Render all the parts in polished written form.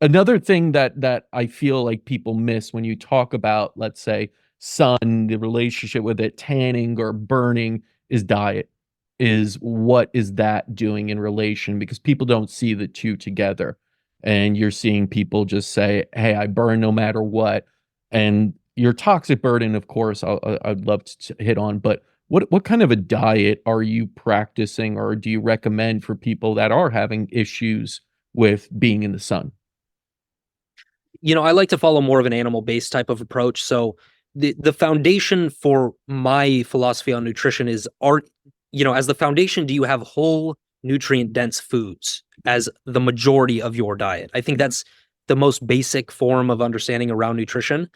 Another thing that I feel like people miss when you talk about, let's say, sun, the relationship with it, tanning or burning, is diet. Is what is that doing in relation? Because people don't see the two together. And you're seeing people just say, "Hey, I burn no matter what." And your toxic burden, of course, I'd love to hit on, but what kind of a diet are you practicing, or do you recommend for people that are having issues with being in the sun? I like to follow more of an animal-based type of approach. So the foundation for my philosophy on nutrition is as the foundation, do you have whole nutrient dense foods as the majority of your diet? I think that's the most basic form of understanding around nutrition.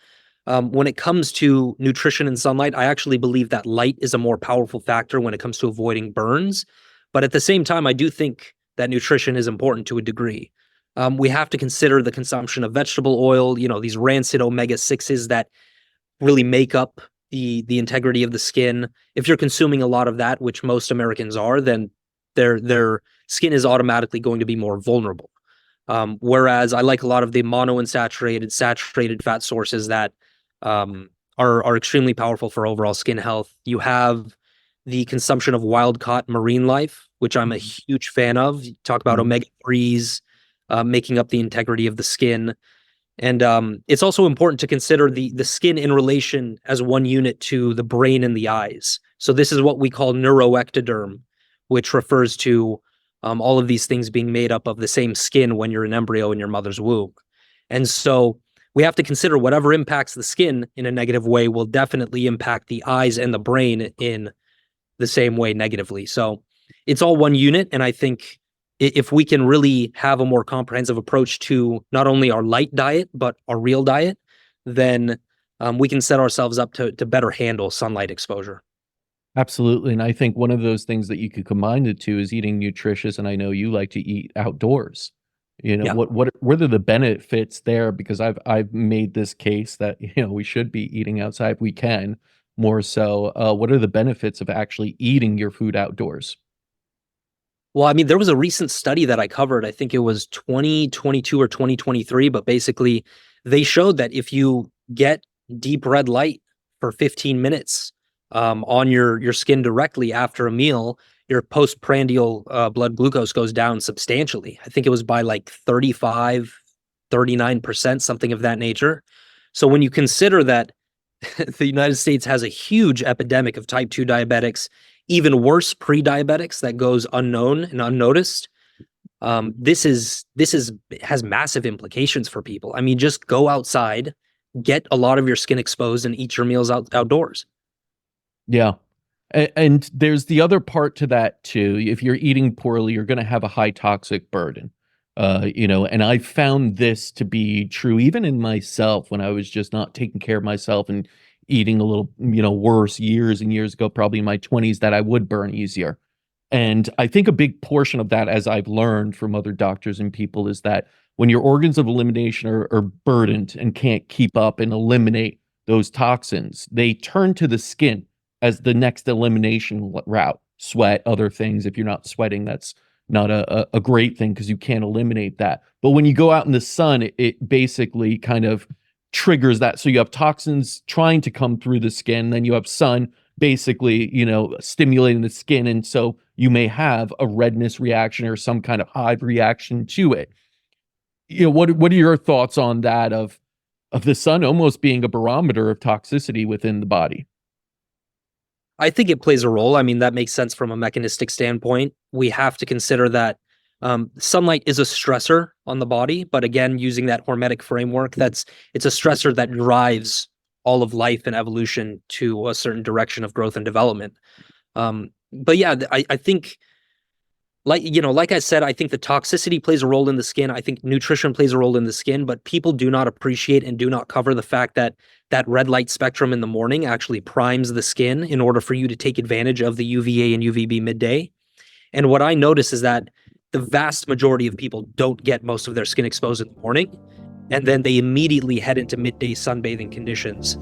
When it comes to nutrition and sunlight, I actually believe that light is a more powerful factor when it comes to avoiding burns. But at the same time, I do think that nutrition is important to a degree. We have to consider the consumption of vegetable oil, these rancid omega 6s that really make up the integrity of the skin. If you're consuming a lot of that, which most Americans are, then their skin is automatically going to be more vulnerable. Whereas I like a lot of the monounsaturated, saturated fat sources that are extremely powerful for overall skin health. You have the consumption of wild caught marine life, which I'm a huge fan of. You talk about Mhm. omega 3s making up the integrity of the skin. And it's also important to consider the skin in relation as one unit to the brain and the eyes. So this is what we call neuroectoderm, which refers to all of these things being made up of the same skin when you're an embryo in your mother's womb. And so we have to consider whatever impacts the skin in a negative way will definitely impact the eyes and the brain in the same way negatively. So it's all one unit. And I think if we can really have a more comprehensive approach to not only our light diet, but our real diet, then we can set ourselves up to better handle sunlight exposure. Absolutely, and I think one of those things that you could combine the 2 is eating nutritious, and I know you like to eat outdoors. You know, Yeah. what are the benefits there? Because I've made this case that, we should be eating outside if we can, more so, what are the benefits of actually eating your food outdoors? Well, I mean, there was a recent study that I covered. I think it was 2022 or 2023, but basically they showed that if you get deep red light for 15 minutes on your skin directly after a meal, your postprandial blood glucose goes down substantially. I think it was by like 35, 39%, something of that nature. So when you consider that the United States has a huge epidemic of type 2 diabetics, even worse pre-diabetics that goes unknown and unnoticed. This is has massive implications for people. I mean, just go outside, get a lot of your skin exposed, and eat your meals outdoors. Yeah. And there's the other part to that too. If you're eating poorly, you're gonna have a high toxic burden. And I found this to be true even in myself when I was just not taking care of myself and eating a little, worse years and years ago, probably in my 20s, that I would burn easier. And I think a big portion of that, as I've learned from other doctors and people, is that when your organs of elimination are burdened and can't keep up and eliminate those toxins, they turn to the skin as the next elimination route. Sweat, other things. If you're not sweating, that's not a great thing because you can't eliminate that. But when you go out in the sun, it basically kind of triggers that. So you have toxins trying to come through the skin, then you have sun basically, stimulating the skin. And so you may have a redness reaction or some kind of hive reaction to it. What are your thoughts on that of the sun almost being a barometer of toxicity within the body? I think it plays a role. I mean, that makes sense from a mechanistic standpoint. We have to consider that sunlight is a stressor on the body, but again, using that hormetic framework, it's a stressor that drives all of life and evolution to a certain direction of growth and development. But yeah, I think like I said, I think the toxicity plays a role in the skin. I think nutrition plays a role in the skin, but people do not appreciate and do not cover the fact that that red light spectrum in the morning actually primes the skin in order for you to take advantage of the UVA and UVB midday. And what I notice is that the vast majority of people don't get most of their skin exposed in the morning, and then they immediately head into midday sunbathing conditions.